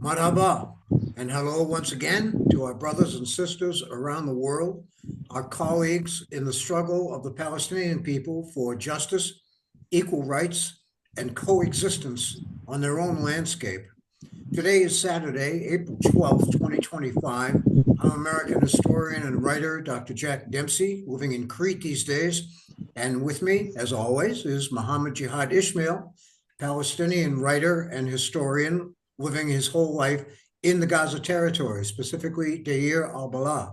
Marhaba, and hello once again to our brothers and sisters around the world, our colleagues in the struggle of the Palestinian people for justice, equal rights, and coexistence on their own landscape. Today is Saturday, April 12th, 2025. I'm American historian and writer Dr. Jack Dempsey, living in Crete these days. And with me, as always, is Muhammad Jihad Ismael, Palestinian writer and historian living his whole life in the Gaza territory, specifically Deir al Balah.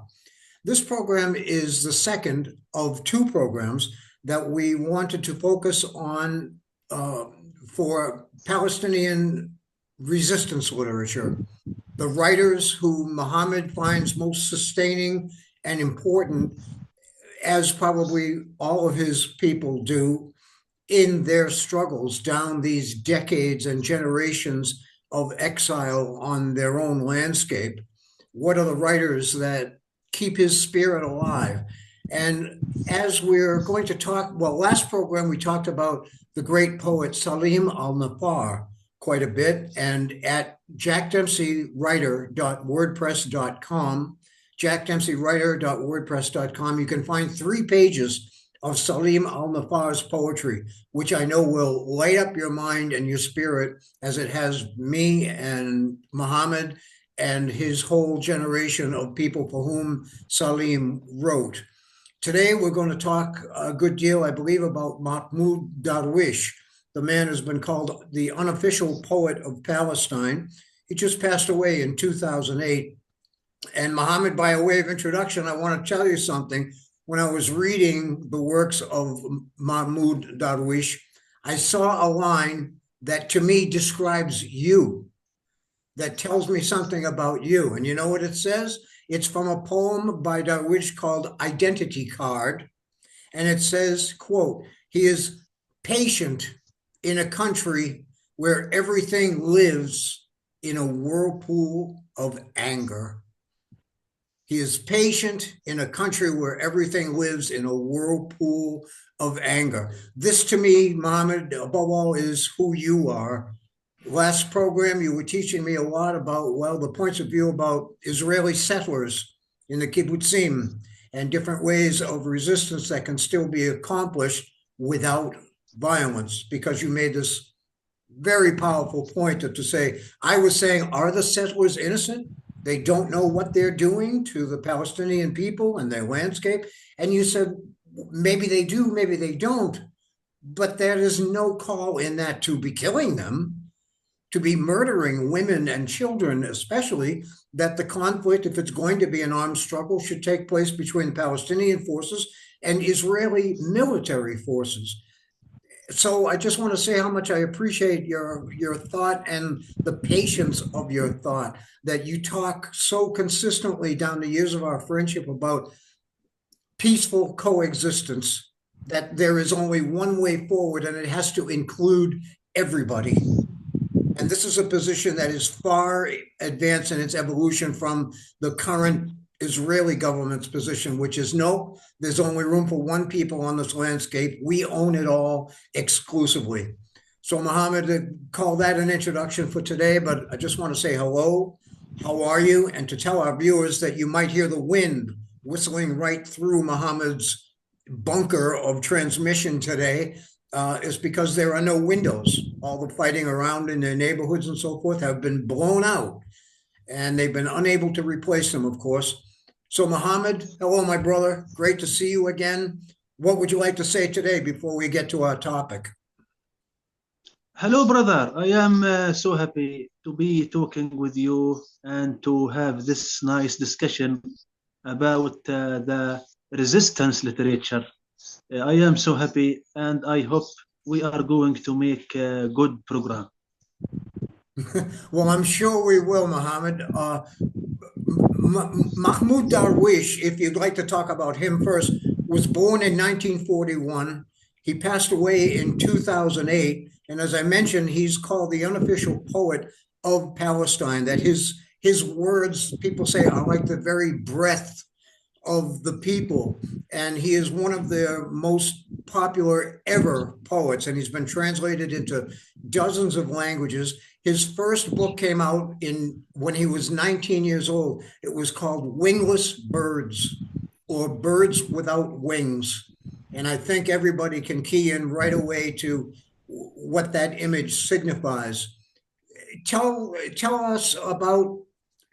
This program is the second of two programs that we wanted to focus on for Palestinian resistance literature, the writers who Muhammad finds most sustaining and important, as probably all of his people do, in their struggles down these decades and generations of exile on their own landscape. What are the writers that keep his spirit alive? And as we're going to talk, well, last program we talked about the great poet Salim al-Nafar quite a bit, and at jackdempseywriter.wordpress.com, jackdempseywriter.wordpress.com, you can find 3 pages of Salim al-Nafar's poetry, which I know will light up your mind and your spirit as it has me and Muhammad and his whole generation of people for whom Salim wrote. Today, we're going to talk a good deal, I believe, about Mahmoud Darwish. The man has been called the unofficial poet of Palestine. He just passed away in 2008. And Muhammad, by a way of introduction, I want to tell you something. When I was reading the works of Mahmoud Darwish, I saw a line that to me describes you, that tells me something about you. And you know what it says? It's from a poem by Darwish called Identity Card. And it says, quote, he is patient in a country where everything lives in a whirlpool of anger. He is patient in a country where everything lives in a whirlpool of anger. This, to me, Mohammed, above all, is who you are. Last program, you were teaching me a lot about, well, the points of view about Israeli settlers in the kibbutzim and different ways of resistance that can still be accomplished without violence, because you made this very powerful point to say, I was saying, are the settlers innocent? They don't know what they're doing to the Palestinian people and their landscape. And you said, maybe they do, maybe they don't. But there is no call in that to be killing them, to be murdering women and children, especially, that the conflict, if it's going to be an armed struggle, should take place between Palestinian forces and Israeli military forces. So I just want to say how much I appreciate your thought and the patience of your thought, that you talk so consistently down the years of our friendship about peaceful coexistence, that there is only one way forward and it has to include everybody. And this is a position that is far advanced in its evolution from the current Israeli government's position, which is no, there's only room for one people on this landscape. We own it all exclusively. So Mohammed, call that an introduction for today, but I just want to say hello, how are you? And to tell our viewers that you might hear the wind whistling right through Mohammed's bunker of transmission today is because there are no windows. All the fighting around in their neighborhoods and so forth have been blown out, and they've been unable to replace them, of course. So Mohammed, hello, my brother. Great to see you again. What would you like to say today before we get to our topic? Hello, brother. I am so happy to be talking with you and to have this nice discussion about the resistance literature. I am so happy, and I hope we are going to make a good program. Well, I'm sure we will, Mohammed. Mahmoud Darwish, if you'd like to talk about him first, was born in 1941. He passed away in 2008. And as I mentioned, he's called the unofficial poet of Palestine, that his words, people say, are like the very breath of the people, and he is one of their most popular ever poets, and he's been translated into dozens of languages. His first book came out when he was 19 years old. It was called Wingless Birds, or Birds Without Wings. And I think everybody can key in right away to what that image signifies. Tell us about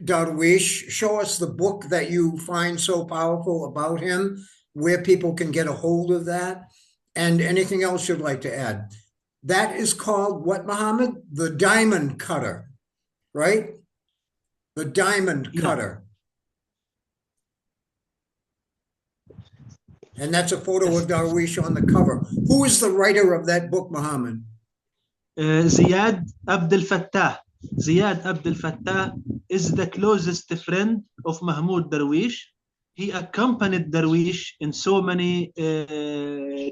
Darwish. Show us the book that you find so powerful about him, where people can get a hold of that, and anything else you'd like to add. That is called what, Muhammad? The Diamond Cutter, right? The Diamond Cutter. And that's a photo of Darwish on the cover. Who is the writer of that book, Muhammad? Ziad Abdel Fattah. Ziad Abdel Fattah is the closest friend of Mahmoud Darwish. He accompanied Darwish in so many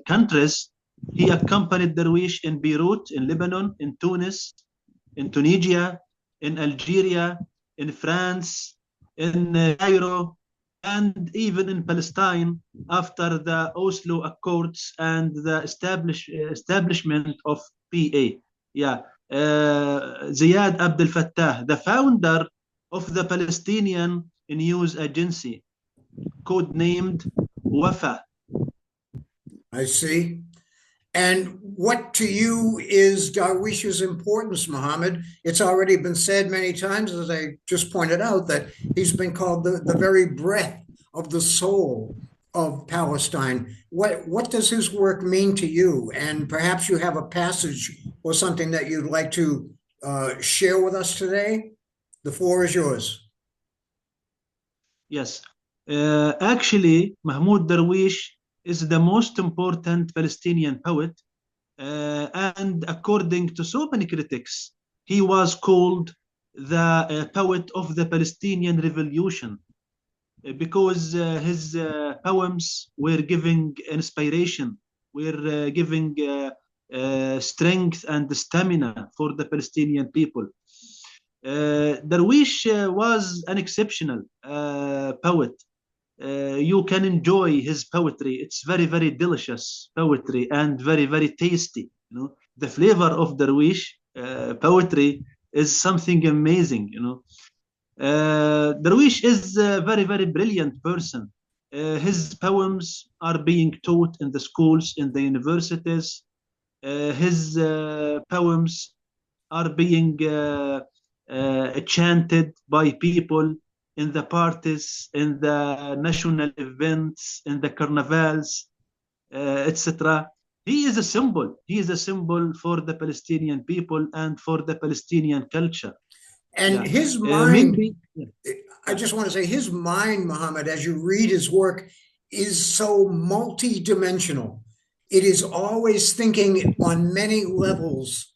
countries. He accompanied Darwish in Beirut, in Lebanon, in Tunis, in Tunisia, in Algeria, in France, in Cairo, and even in Palestine after the Oslo Accords and the establishment of PA. Ziad Abdel Fattah, the founder of the Palestinian news agency, codenamed Wafa. I see. And what to you is Darwish's importance, Muhammad? It's already been said many times, as I just pointed out, that he's been called the very breath of the soul of Palestine. What does his work mean to you? And perhaps you have a passage or something that you'd like to share with us today. The floor is yours. Yes. Actually, Mahmoud Darwish is the most important Palestinian poet. And according to so many critics, he was called the poet of the Palestinian Revolution because his poems were giving inspiration, were giving strength and stamina for the Palestinian people. Darwish was an exceptional poet. You can enjoy his poetry. It's very, very delicious poetry and very, very tasty. You know, the flavor of Darwish poetry is something amazing. You know, Darwish is a very, very brilliant person. His poems are being taught in the schools, in the universities. His poems are being chanted by people in the parties, in the national events, in the carnivals, etc. He is a symbol. He is a symbol for the Palestinian people and for the Palestinian culture. And his mind, I just want to say, his mind, Muhammad, as you read his work, is so multi-dimensional. It is always thinking on many levels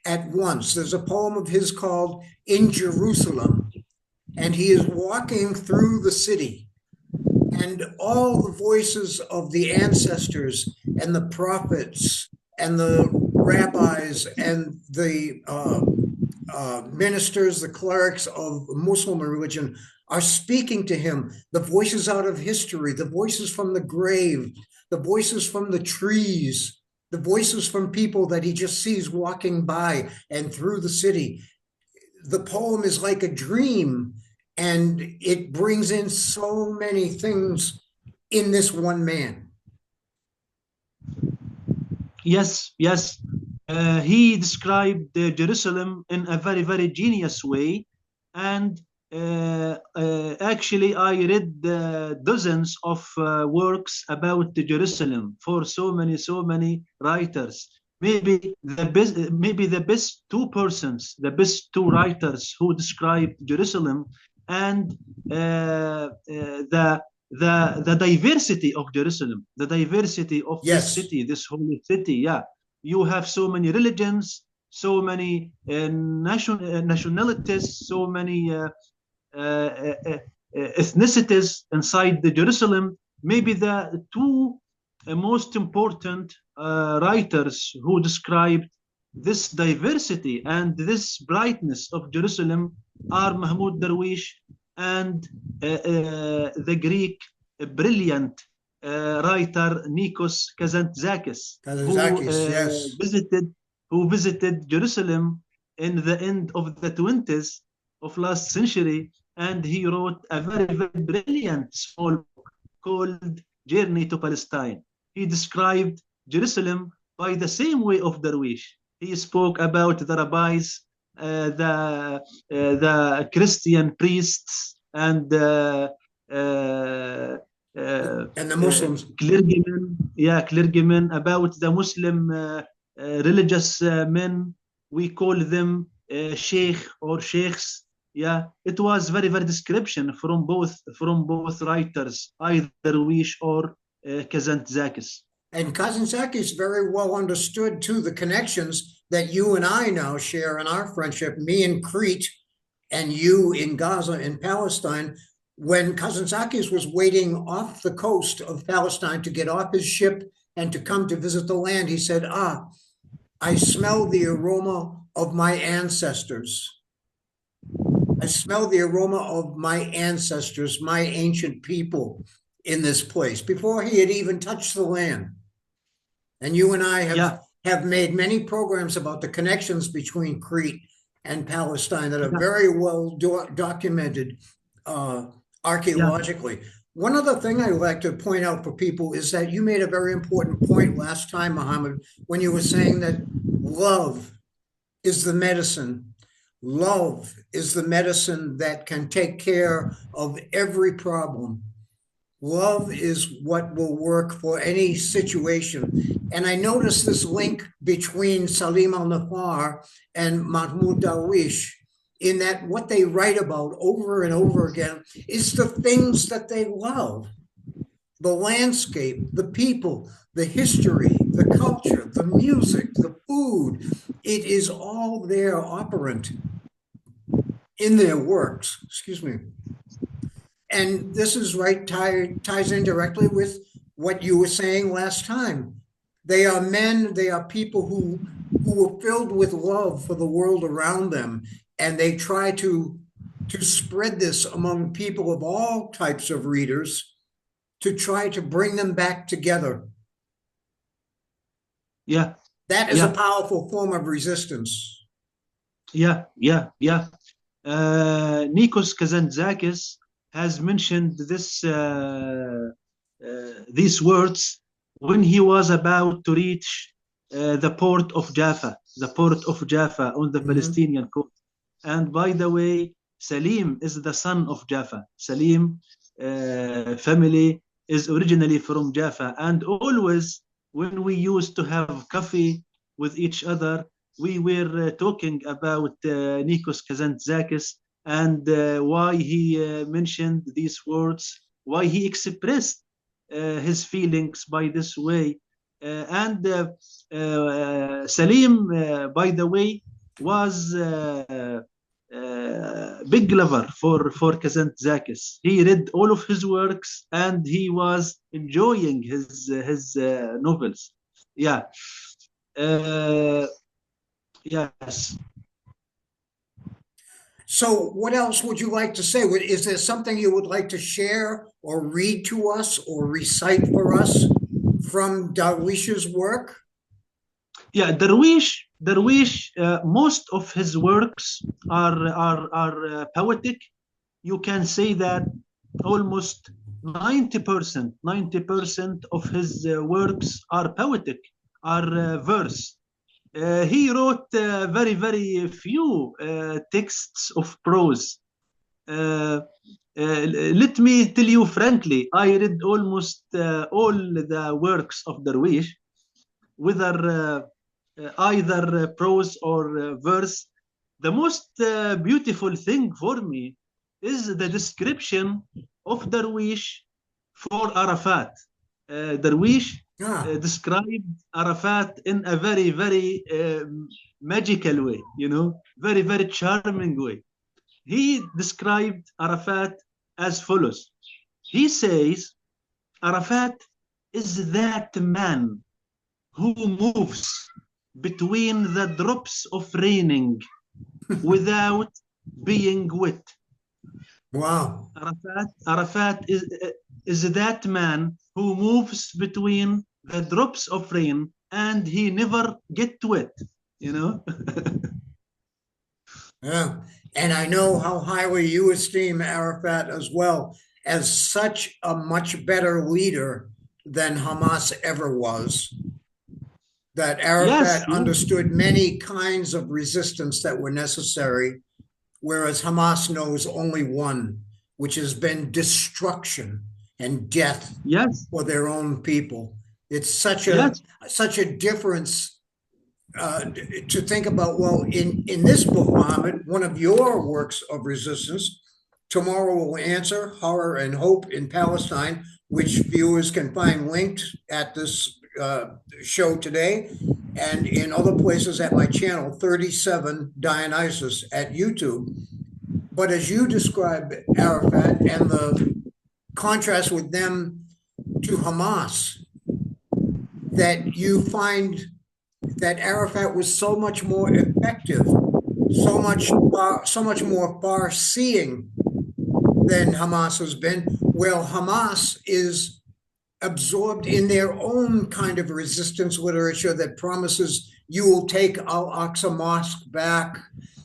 at once. There's a poem of his called In Jerusalem, and he is walking through the city, and all the voices of the ancestors and the prophets and the rabbis and the ministers, the clerics of Muslim religion are speaking to him. The voices out of history, the voices from the grave, the voices from the trees, the voices from people that he just sees walking by and through the city. The poem is like a dream, and it brings in so many things in this one man. Yes, yes. He described Jerusalem in a very, very genius way. And actually, I read dozens of works about Jerusalem for so many writers. Maybe the best two persons, the best two writers who described Jerusalem and the diversity of Jerusalem, the diversity of this city, this holy city. Yeah, you have so many religions, so many nationalities, so many ethnicities inside the Jerusalem. Maybe the two most important writers who described this diversity and this brightness of Jerusalem are Mahmoud Darwish and the Greek brilliant writer Nikos Kazantzakis, Kazantzakis, yes. who visited Jerusalem in the end of the 20s of last century, and he wrote a very, very brilliant small book called Journey to Palestine. He described Jerusalem by the same way of Darwish. He spoke about the rabbis, the Christian priests, and And the Muslims. clergymen, about the Muslim religious men. We call them sheikh or sheikhs. Yeah, it was very, very description from both writers, either Darwish or Kazantzakis. And Kazantzakis very well understood too the connections that you and I now share in our friendship, me in Crete and you in Gaza and Palestine. When Kazantzakis was waiting off the coast of Palestine to get off his ship and to come to visit the land, he said, I smell the aroma of my ancestors. I smell the aroma of my ancestors, my ancient people in this place, before he had even touched the land. And you and I have made many programs about the connections between Crete and Palestine that are very well documented archaeologically. One other thing I'd like to point out for people is that you made a very important point last time, Muhammad, when you were saying that love is the medicine. Love is the medicine that can take care of every problem. Love is what will work for any situation. And I noticed this link between Salim al-Nafar and Mahmoud Darwish, in that what they write about over and over again is the things that they love. The landscape, the people, the history, the culture, the music, the food. It is all there operant in their works, excuse me. And this is right, ties in directly with what you were saying last time. They are men, they are people who were filled with love for the world around them. And they try to spread this among people of all types of readers to try to bring them back together. Yeah. That is a powerful form of resistance. Nikos Kazantzakis has mentioned these words when he was about to reach the port of Jaffa on the Palestinian coast. And by the way, Salim is the son of Jaffa. Salim family is originally from Jaffa. And always when we used to have coffee with each other, we were talking about Nikos Kazantzakis and why he mentioned these words, why he expressed his feelings by this way. Salim, by the way, was big lover for Kazantzakis. He read all of his works and he was enjoying his novels. Yes. So what else would you like to say? Is there something you would like to share or read to us or recite for us from Darwish's work? Yeah, Darwish, most of his works are poetic. You can say that almost 90% of his works are poetic, are verse. He wrote very, very few texts of prose. Let me tell you frankly, I read almost all the works of Darwish, whether either prose or verse. The most beautiful thing for me is the description of Darwish for Arafat. Darwish described Arafat in a very, very magical way, very, very charming way. He described Arafat as follows. He says, Arafat is that man who moves between the drops of raining without being wet. Wow. Arafat is is that man who moves between the drops of rain and he never get wet, you know? Yeah. And I know how highly you esteem Arafat as well, as such a much better leader than Hamas ever was. That Yes, Arafat understood many kinds of resistance that were necessary, whereas Hamas knows only one, which has been destruction and death yes, for their own people. It's yes, such a difference to think about. Well, in this book, Muhammad, one of your works of resistance, Tomorrow Will Answer: Horror and Hope in Palestine, which viewers can find linked at this show today and in other places at my channel, 37 Dionysus at YouTube. But as you describe Arafat and the contrast with them to Hamas, that you find that Arafat was so much more effective, so much more far-seeing than Hamas has been. Well, Hamas is absorbed in their own kind of resistance literature that promises you will take Al-Aqsa Mosque back,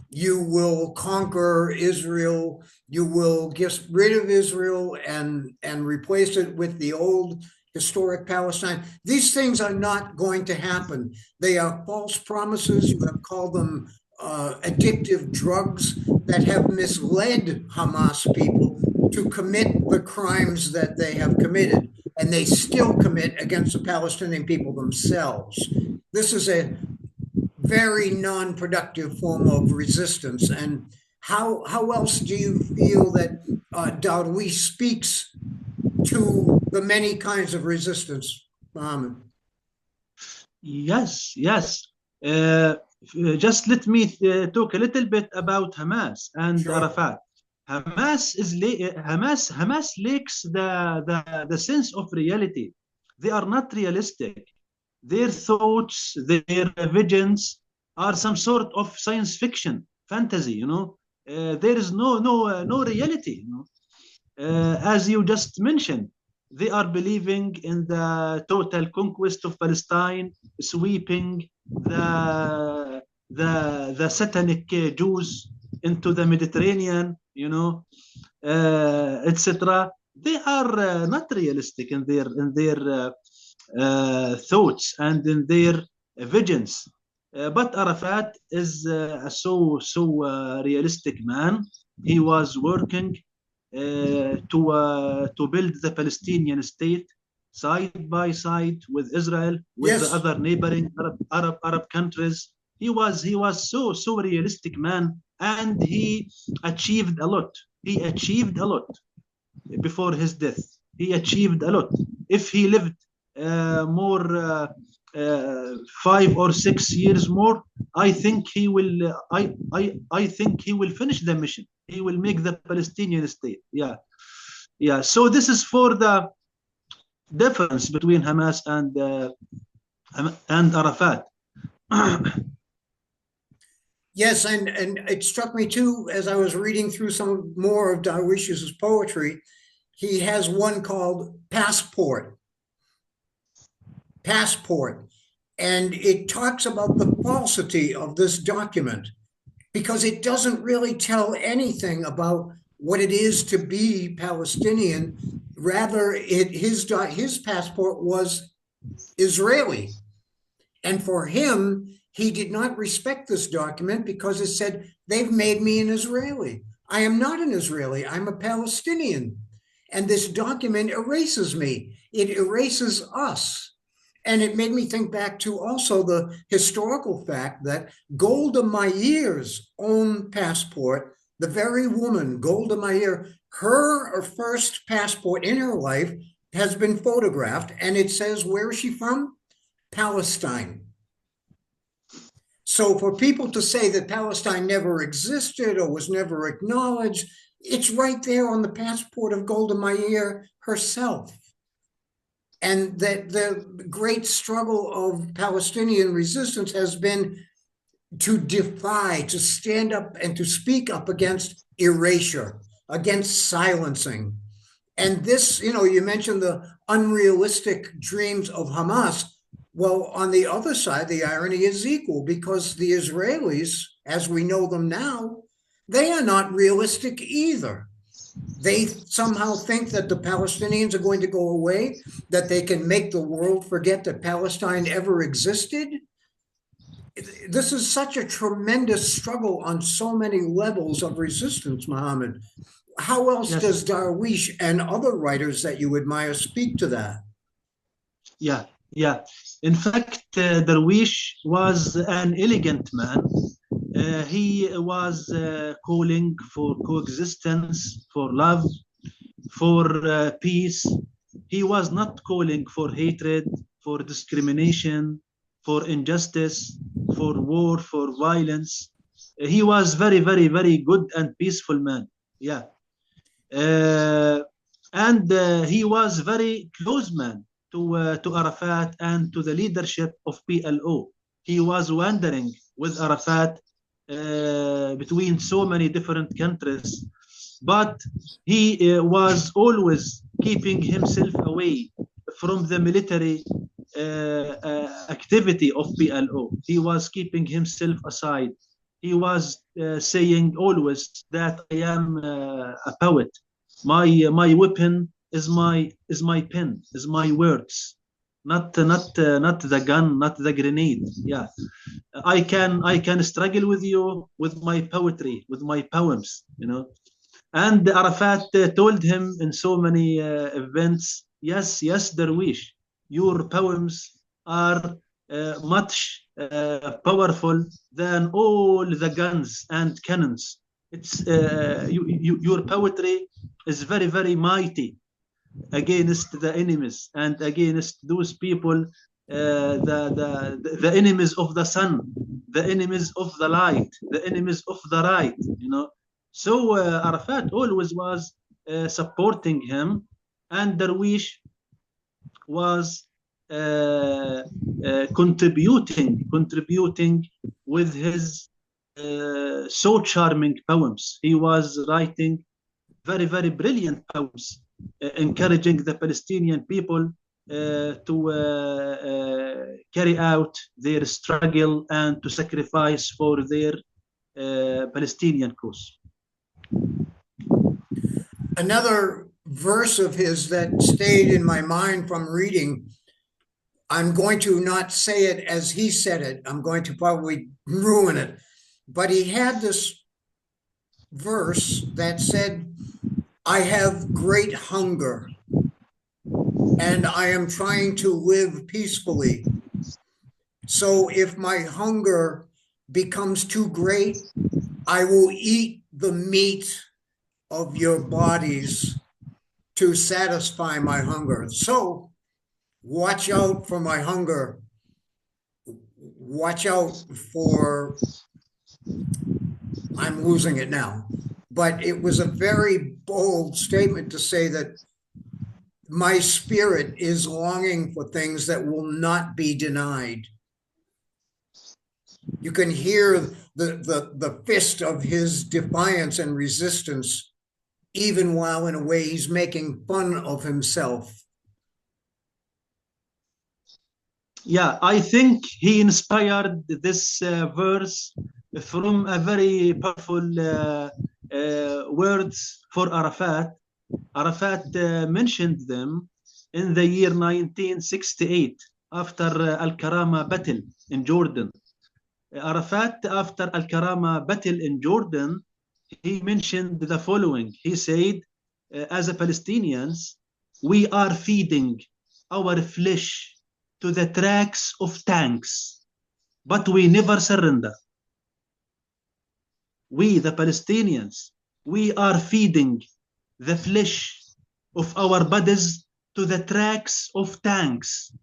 you will conquer Israel, you will get rid of Israel and replace it with the old historic Palestine. These things are not going to happen. They are false promises. You have called them addictive drugs that have misled Hamas people to commit the crimes that they have committed, and they still commit against the Palestinian people themselves. This is a very non-productive form of resistance. And how else do you feel that Darwish speaks to the many kinds of resistance, Muhammad? yes, yes. Just let me talk a little bit about Hamas and Sure. Arafat. Hamas lacks the sense of reality. They are not realistic. Their thoughts, their visions are some sort of science fiction, fantasy. There is no reality. As you just mentioned, they are believing in the total conquest of Palestine, sweeping the satanic Jews into the Mediterranean, etc. They are not realistic in their thoughts and in their visions. But Arafat is a so realistic man. He was working to build the Palestinian state side by side with Israel, with the Yes. other neighboring Arab countries. He was so realistic man, and he achieved a lot. He achieved a lot before his death. He achieved a lot. If he lived more 5 or 6 years more, I think he will. I think he will finish the mission. He will make the Palestinian state. Yeah, yeah. So this is for the difference between Hamas and Arafat. Yes, and it struck me too as I was reading through some more of Darwish's poetry. He has one called Passport. Passport. And it talks about the falsity of this document because it doesn't really tell anything about what it is to be Palestinian. Rather, his passport was Israeli. And for him, he did not respect this document because it said, they've made me an Israeli. I am not an Israeli, I'm a Palestinian. And this document erases me. It erases us. And it made me think back to also the historical fact that Golda Meir's own passport, the very woman, Golda Meir, her first passport in her life has been photographed, and it says, where is she from? Palestine. So for people to say that Palestine never existed or was never acknowledged, it's right there on the passport of Golda Meir herself. And that the great struggle of Palestinian resistance has been to defy, to stand up and to speak up against erasure, against silencing. And this, you mentioned the unrealistic dreams of Hamas. Well, on the other side, the irony is equal, because the Israelis, as we know them now, they are not realistic either. They somehow think that the Palestinians are going to go away, that they can make the world forget that Palestine ever existed. This is such a tremendous struggle on so many levels of resistance, Muhammad. How else Yes. does Darwish and other writers that you admire speak to that? Yeah, yeah. In fact, Darwish was an elegant man. He was calling for coexistence, for love, for peace. He was not calling for hatred, for discrimination, for injustice, for war, for violence. He was very, very, very good and peaceful man. Yeah. And he was very close man to Arafat and to the leadership of PLO. He was wandering with Arafat between so many different countries, but he was always keeping himself away from the military activity of PLO. He was keeping himself aside. He was saying always that I am a poet. My weapon is my pen, is my words, not the gun, not the grenade. Yeah, I can struggle with you with my poetry, with my poems, And Arafat told him in so many events, yes, Darwish, your poems are much powerful than all the guns and cannons. It's your poetry is very, very mighty against the enemies and against those people, the enemies of the sun, the enemies of the light, the enemies of the right, So Arafat always was supporting him, and Darwish was contributing with his so charming poems. He was writing very, very brilliant poems, encouraging the Palestinian people to carry out their struggle and to sacrifice for their Palestinian cause. Another verse of his that stayed in my mind from reading, I'm going to not say it as he said it. I'm going to probably ruin it. But he had this verse that said, I have great hunger and I am trying to live peacefully. So if my hunger becomes too great, I will eat the meat of your bodies to satisfy my hunger. So watch out for my hunger. Watch out for, I'm losing it now. But it was a very bold statement to say that my spirit is longing for things that will not be denied. You can hear the fist of his defiance and resistance, even while in a way he's making fun of himself. Yeah, I think he inspired this verse from a very powerful words for Arafat. Arafat mentioned them in the year 1968 after Al-Karama battle in Jordan. Arafat, after Al-Karama battle in Jordan, he mentioned the following. He said, as a Palestinians, we are feeding our flesh to the tracks of tanks, but we never surrender. We, the Palestinians, we are feeding the flesh of our bodies to the tracks of tanks,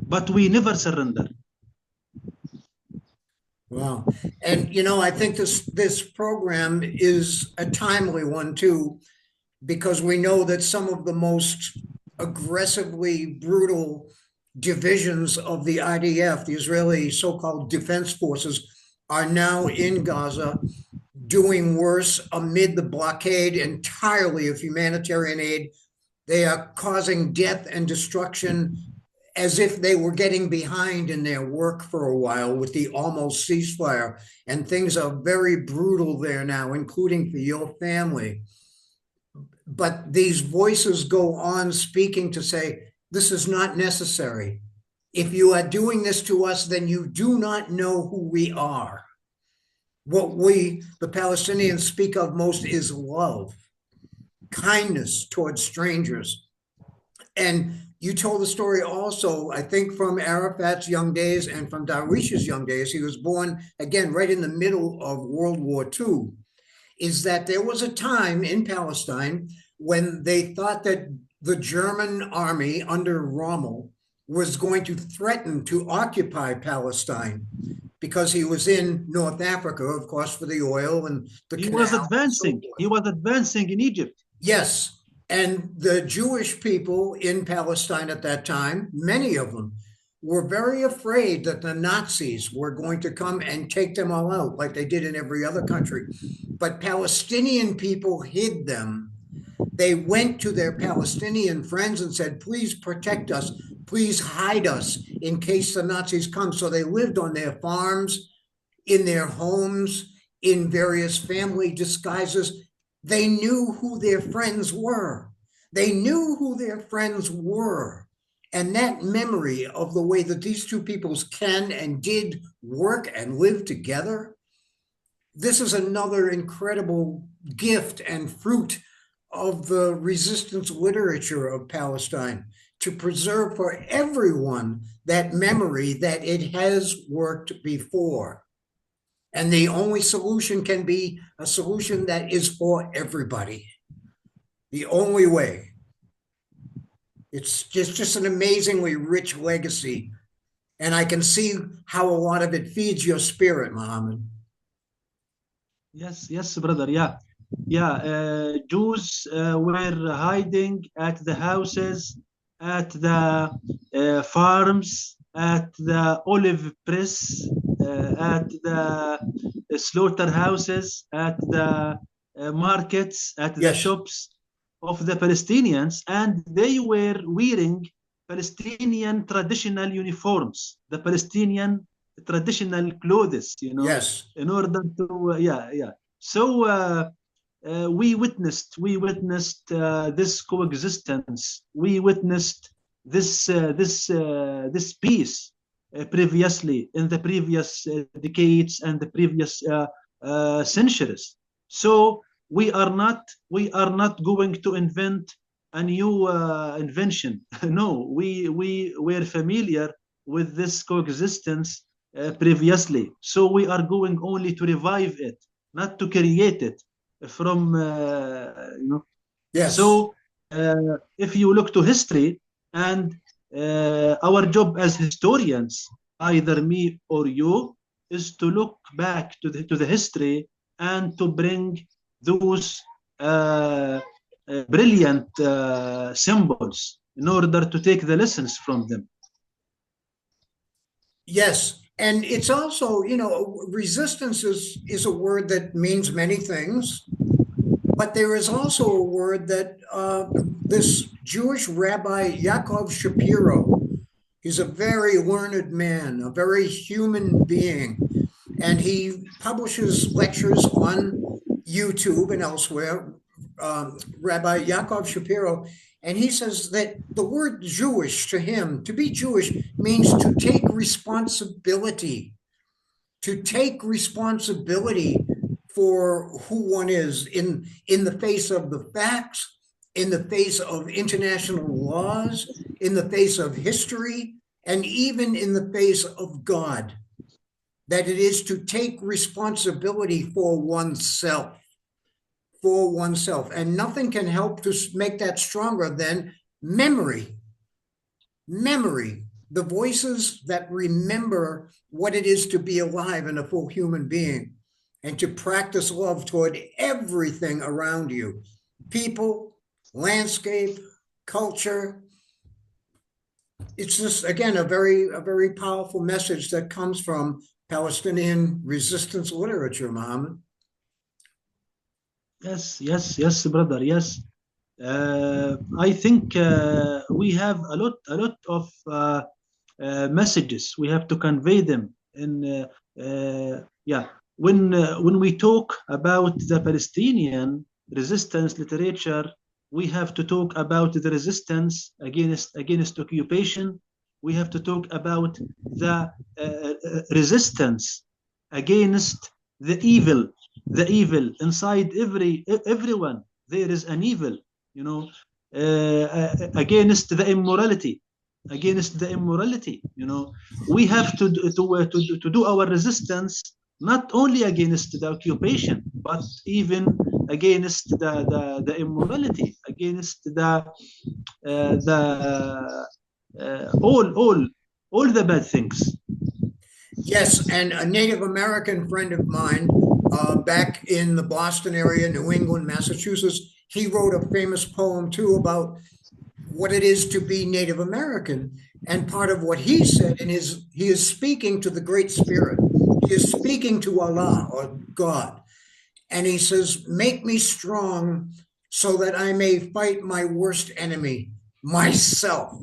but we never surrender. Wow. And, I think this program is a timely one, too, because we know that some of the most aggressively brutal divisions of the IDF, the Israeli so-called defense forces, are now in Gaza, doing worse amid the blockade entirely of humanitarian aid They are causing death and destruction as if they were getting behind in their work for a while with the almost ceasefire. And things are very brutal there now, including for your family. But these voices go on speaking to say, this is not necessary. If you are doing this to us, then you do not know who we are. What we, the Palestinians, speak of most is love, kindness towards strangers. And you told the story also, I think, from Arafat's young days and from Darwish's young days. He was born, again, right in the middle of World War II. Is that there was a time in Palestine when they thought that the German army under Rommel was going to threaten to occupy Palestine because he was in North Africa, of course, for the oil and the He canal. was advancing. He was advancing in Egypt. Yes. And the Jewish people in Palestine at that time, many of them, were very afraid that the Nazis were going to come and take them all out like they did in every other country. But Palestinian people hid them. They went to their Palestinian friends and said, please protect us. Please hide us in case the Nazis come. So they lived on their farms, in their homes, in various family disguises. They knew who their friends were. They knew who their friends were. And that memory of the way that these two peoples can and did work and live together, this is another incredible gift and fruit of the resistance literature of Palestine, to preserve for everyone that memory that it has worked before. And the only solution can be a solution that is for everybody. The only way. It's just an amazingly rich legacy. And I can see how a lot of it feeds your spirit, Muhammad. Yes, brother. Yeah. Jews were hiding at the houses, at the farms, at the olive press, at the slaughterhouses, at the markets, at the shops of the Palestinians, and they were wearing Palestinian traditional uniforms, the Palestinian traditional clothes, Yes. in order to, So we witnessed this coexistence. We witnessed this peace previously in the previous decades and the previous centuries. So we are not going to invent a new invention. No, we were familiar with this coexistence previously. So we are going only to revive it, not to create it from, Yes. So if you look to history, and our job as historians, either me or you, is to look back to the history and to bring those brilliant symbols in order to take the lessons from them. Yes. And it's also, resistance is a word that means many things, but there is also a word that this Jewish rabbi Yaakov Shapiro, he's a very learned man, a very human being, and he publishes lectures on YouTube and elsewhere, Rabbi Yaakov Shapiro, and he says that the word Jewish to him, to be Jewish, means to take responsibility, for who one is in the face of the facts, in the face of international laws, in the face of history, and even in the face of God. That it is to take responsibility for oneself. And nothing can help to make that stronger than memory. The voices that remember what it is to be alive and a full human being, and to practice love toward everything around you. People, landscape, culture. It's just, again, a very powerful message that comes from Palestinian resistance literature, Muhammad. Yes, brother, yes. I think we have a lot of messages. We have to convey them. Yeah, when we talk about the Palestinian resistance literature, we have to talk about the resistance against occupation. We have to talk about the resistance against the evil inside everyone. There is an evil, you know, against the immorality, we have to do our resistance not only against the occupation, but even against the immorality, against the all the bad things. Yes, and a Native American friend of mine back in the Boston area, New England, Massachusetts, he wrote a famous poem too about what it is to be Native American. And part of what he said he is speaking to the Great Spirit. He is speaking to Allah or God. And he says, make me strong so that I may fight my worst enemy, myself.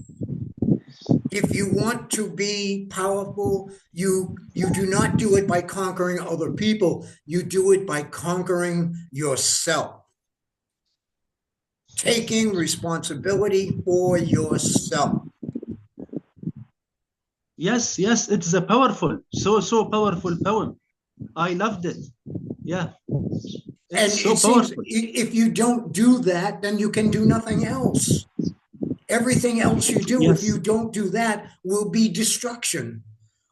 If you want to be powerful, you do not do it by conquering other people. You do it by conquering yourself. Taking responsibility for yourself. Yes, it's a powerful, so powerful poem. I loved it. Yeah. And so it seems if you don't do that, then you can do nothing else. Everything else you do, if you don't do that, will be destruction,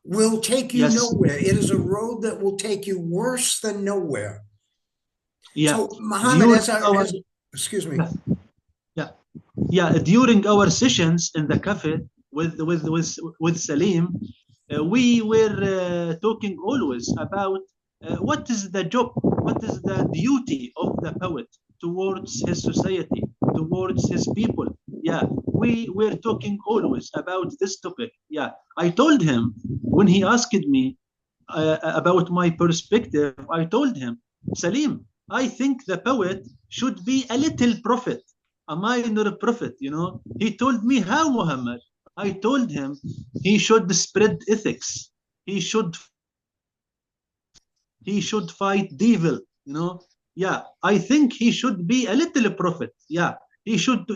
will take you nowhere. It is a road that will take you worse than nowhere. Yeah. So, Muhammad, excuse me. Yeah. During our sessions in the cafe with Salim, we were talking always about what is the job, what is the duty of the poet towards his society, towards his people. Yeah, we were talking always about this topic. Yeah, I told him when he asked me about my perspective, I told him, Salim, I think the poet should be a little prophet, a minor prophet, you know. He told me, how, Muhammad? I told him he should spread ethics. He should fight devil, you know. Yeah, I think he should be a little prophet. Yeah, he should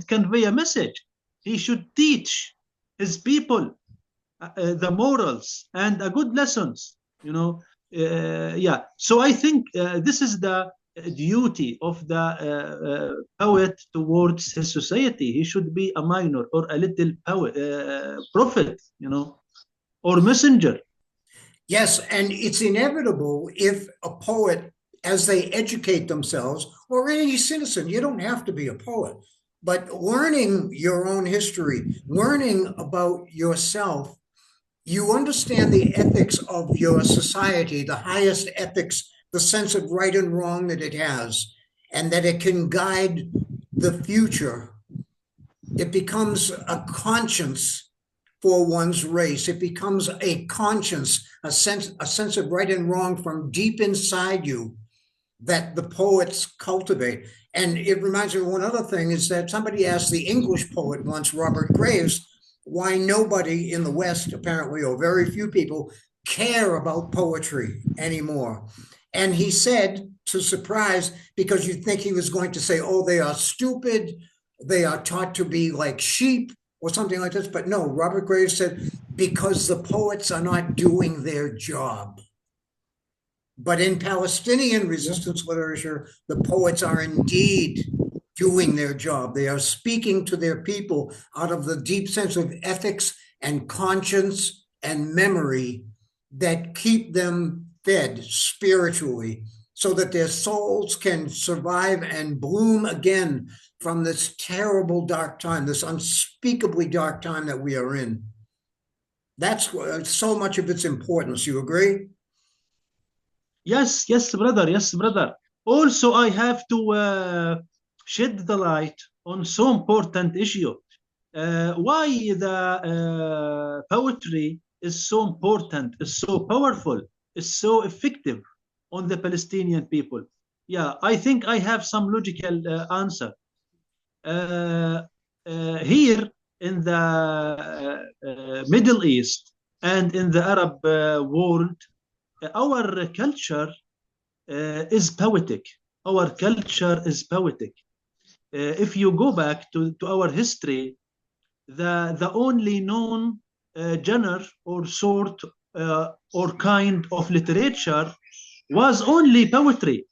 convey a message. He should teach his people the morals and good lessons, you know. Yeah, so I think this is the duty of the poet towards his society. He should be a minor or a little poet, prophet, you know, or messenger. Yes, and it's inevitable if a poet, as they educate themselves, or any citizen, you don't have to be a poet, but learning your own history, learning about yourself, you understand the ethics of your society, the highest ethics, the sense of right and wrong that it has, and that it can guide the future. It becomes a conscience for one's race. It becomes a conscience, a sense of right and wrong from deep inside you that the poets cultivate. And it reminds me of one other thing is that somebody asked the English poet once, Robert Graves, why nobody in the West, apparently, or very few people, care about poetry anymore. And he said, to surprise, because you'd think he was going to say, oh, they are stupid, they are taught to be like sheep, or something like this. But no, Robert Graves said, because the poets are not doing their job. But in Palestinian resistance literature, the poets are indeed doing their job. They are speaking to their people out of the deep sense of ethics and conscience and memory that keep them fed spiritually so that their souls can survive and bloom again from this terrible dark time, this unspeakably dark time that we are in. That's so much of its importance. You agree? Yes, brother. Yes, brother. Also, I have to shed the light on so important issue. Why the poetry is so important, is so powerful, is so effective on the Palestinian people. Yeah, I think I have some logical answer. Here in the Middle East and in the Arab world, our culture is poetic. Our culture is poetic. If you go back to our history, the only known genre or sort or kind of literature was only poetry.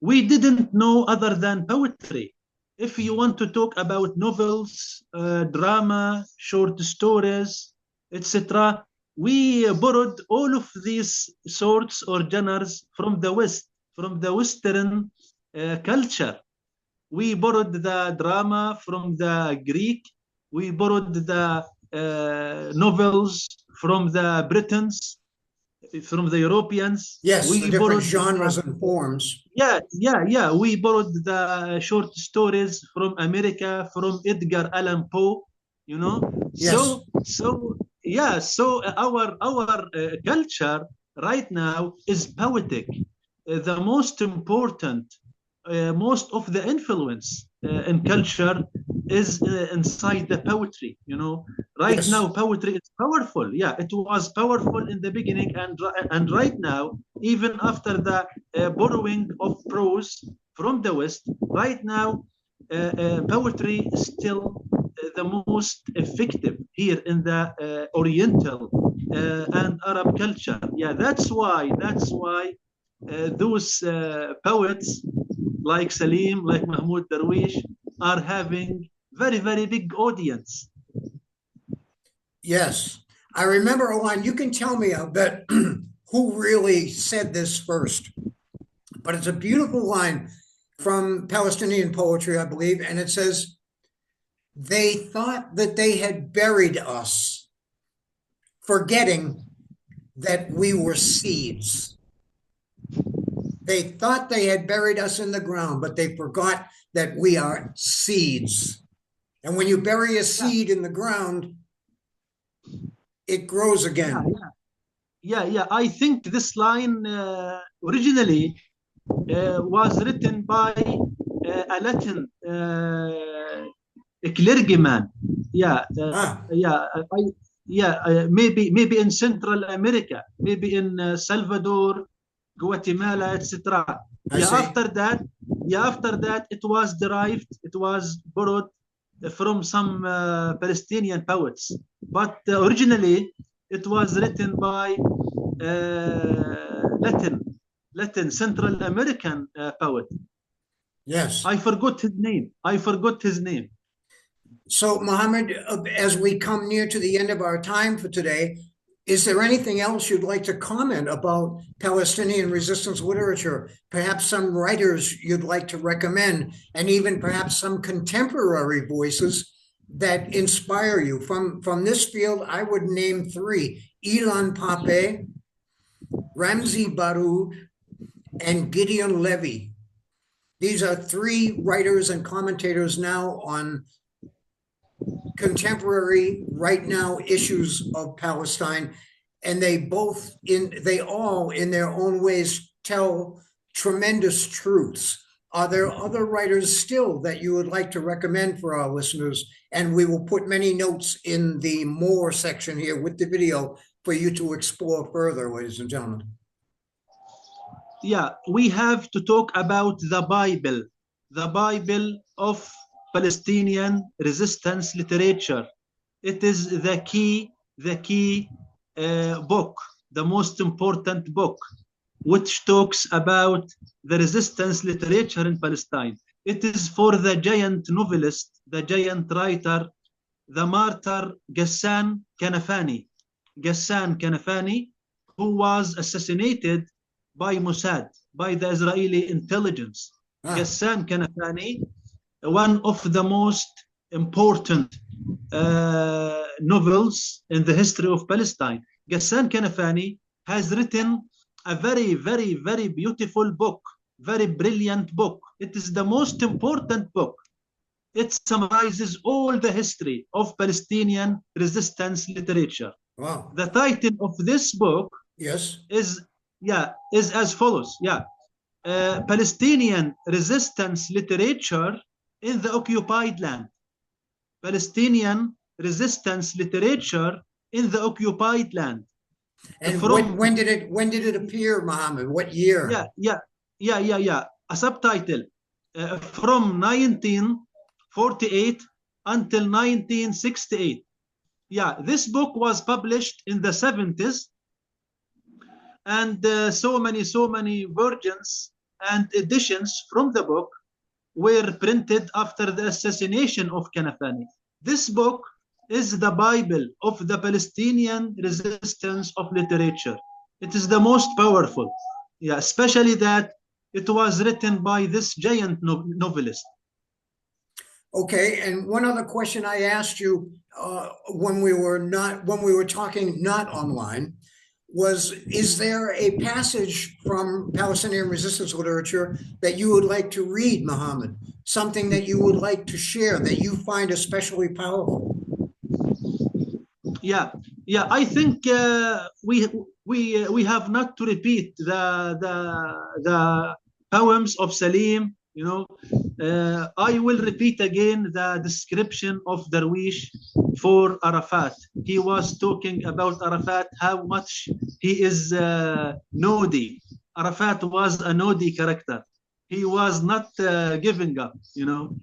We didn't know other than poetry. If you want to talk about novels, drama, short stories, etc., we borrowed all of these sorts or genres from the West, from the Western culture. We borrowed the drama from the Greek. We borrowed the novels from the Britons, from the Europeans. Yes, We the different borrowed genres and forms. yeah. We borrowed the short stories from America, from Edgar Allan Poe, you know. Yes. So our culture right now is poetic. The most important, most of the influence in culture is inside the poetry, you know. Right Yes. now, poetry is powerful. Yeah, it was powerful in the beginning, and right now, even after the borrowing of prose from the West, right now, poetry is still the most effective here in the Oriental and Arab culture. Yeah, that's why those poets like Salim, like Mahmoud Darwish, are having very big audience. Yes. I remember a line, you can tell me, I'll bet, who really said this first, but it's a beautiful line from Palestinian poetry, I believe, and it says, they thought that they had buried us, forgetting that we were seeds. They thought they had buried us in the ground, but they forgot that we are seeds. And when you bury a seed in the ground, it grows again. Yeah. I think this line originally was written by a Latin clergyman. Maybe in Central America, maybe in Salvador, Guatemala, etc. After that, it was derived, it was borrowed from some Palestinian poets. But originally, it was written by Latin Central American poet. Yes. I forgot his name. So, Muhammad, as we come near to the end of our time for today, is there anything else you'd like to comment about Palestinian resistance literature? Perhaps some writers you'd like to recommend, and even perhaps some contemporary voices that inspire you. From this field, I would name three: Ilan Pappé, Ramzi Baroud, and Gideon Levy. These are three writers and commentators now on contemporary, right now, issues of Palestine, and they all in their own ways tell tremendous truths. Are there other writers still that you would like to recommend for our listeners? And we will put many notes in the more section here with the video for you to explore further, ladies and gentlemen. Yeah, we have to talk about the Bible of Palestinian resistance literature. It is the key book, the most important book, which talks about the resistance literature in Palestine. It is for the giant novelist, the giant writer, the martyr Ghassan Kanafani. Ghassan Kanafani, who was assassinated by Mossad, by the Israeli intelligence. Ghassan Kanafani, one of the most important novels in the history of Palestine. Ghassan Kanafani has written a very beautiful book, very brilliant book. It is the most important book. It summarizes all the history of Palestinian resistance literature. Wow. The title of this book is as follows. Palestinian resistance literature in the occupied land. Palestinian resistance literature in the occupied land. And when did it appear, Muhammad? What year? Yeah. A subtitle from 1948 until 1968. Yeah, this book was published in the 70s, and so many versions and editions from the book were printed after the assassination of Kanafani. This book is the Bible of the Palestinian resistance of literature. It is the most powerful, yeah, especially that it was written by this giant novelist. Okay, and one other question I asked you when we were talking not online was, is there a passage from Palestinian resistance literature that you would like to read, Muhammad? Something that you would like to share that you find especially powerful? Yeah. I think we have not to repeat the poems of Salim. You know, I will repeat again the description of Darwish for Arafat. He was talking about Arafat, how much he is naughty. Arafat was a naughty character. He was not giving up, you know.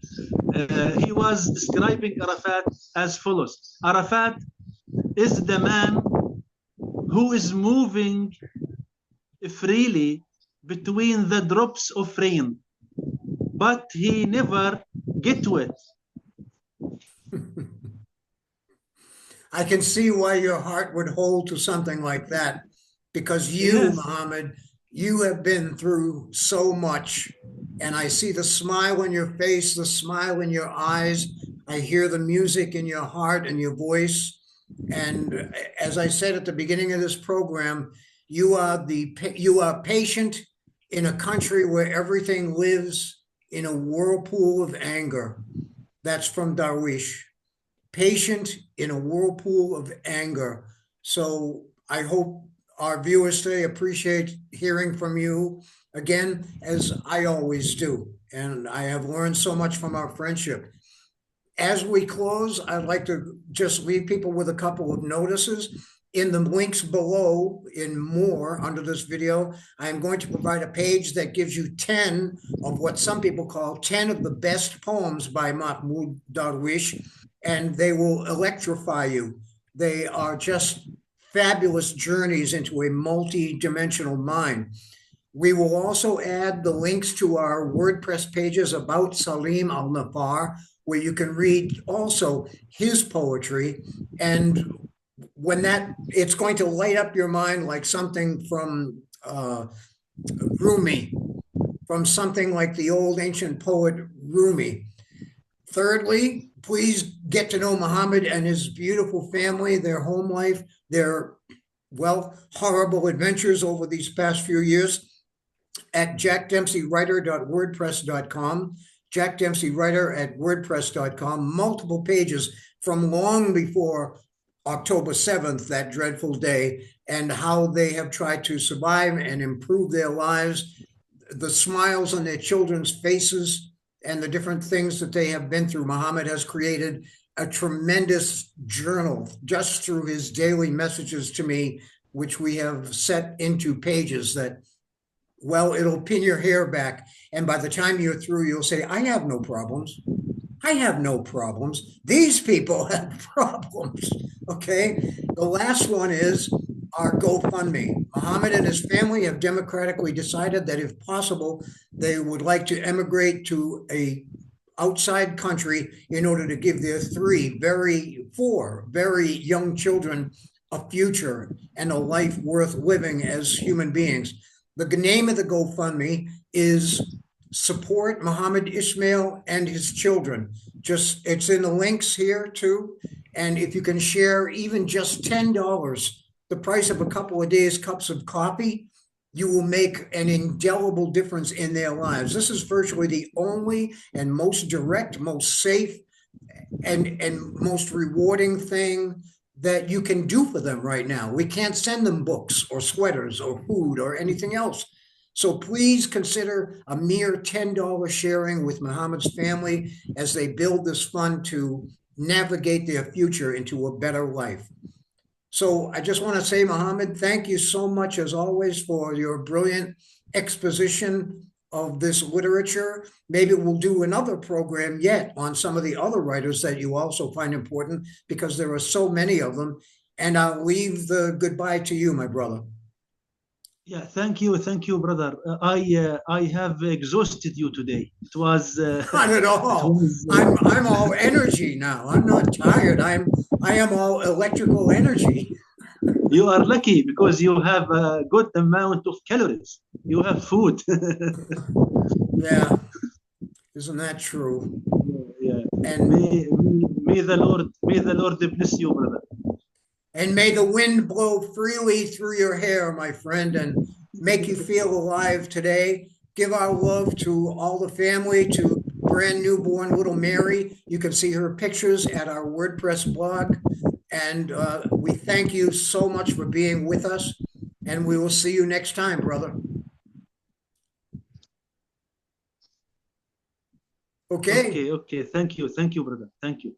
He was describing Arafat as follows. Arafat is the man who is moving freely between the drops of rain, but he never get wet. I can see why your heart would hold to something like that, because you, yes, Muhammad, you have been through so much, and I see the smile on your face, the smile in your eyes. I hear the music in your heart and your voice. And as I said at the beginning of this program, you are patient in a country where everything lives in a whirlpool of anger. That's from Darwish. Patient in a whirlpool of anger. So I hope our viewers today appreciate hearing from you again, as I always do. And I have learned so much from our friendship. As we close, I'd like to just leave people with a couple of notices. In the links below, in more under this video, I'm going to provide a page that gives you 10 of what some people call 10 of the best poems by Mahmoud Darwish, and they will electrify you. They are just fabulous journeys into a multi-dimensional mind. We will also add the links to our WordPress pages about Salim al-Nafar, where you can read also his poetry. And when it's going to light up your mind like something from Rumi, from something like the old ancient poet Rumi. Thirdly, please get to know Muhammad and his beautiful family, their home life, their, well, horrible adventures over these past few years at jackdempseywriter.wordpress.com. jackdempseywriter@wordpress.com, multiple pages from long before October 7th, that dreadful day, and how they have tried to survive and improve their lives, the smiles on their children's faces, and the different things that they have been through. Muhammad has created a tremendous journal just through his daily messages to me, which we have set into pages that, well, it'll pin your hair back. And by the time you're through, you'll say, I have no problems. I have no problems. These people have problems, okay? The last one is our GoFundMe. Muhammad and his family have democratically decided that if possible, they would like to emigrate to a outside country in order to give their four very young children a future and a life worth living as human beings. The name of the GoFundMe is Support Muhammad Ismael and his children. It's in the links here too. And if you can share even just $10, the price of a couple of days' cups of coffee, you will make an indelible difference in their lives. This is virtually the only and most direct, most safe, and most rewarding thing that you can do for them right now. We can't send them books or sweaters or food or anything else. So please consider a mere $10 sharing with Muhammad's family as they build this fund to navigate their future into a better life. So I just want to say, Muhammad, thank you so much, as always, for your brilliant exposition of this literature. Maybe we'll do another program yet on some of the other writers that you also find important, because there are so many of them. And I'll leave the goodbye to you, my brother. Yeah, thank you, brother. I have exhausted you today. It was Not at all. I'm all energy now. I'm not tired. I am all electrical energy. You are lucky because you have a good amount of calories. You have food. Yeah, isn't that true? Yeah. And may the Lord bless you, brother. And may the wind blow freely through your hair, my friend, and make you feel alive today. Give our love to all the family, to brand newborn little Mary. You can see her pictures at our WordPress blog. And we thank you so much for being with us. And we will see you next time, brother. Okay. Okay. Thank you, brother. Thank you.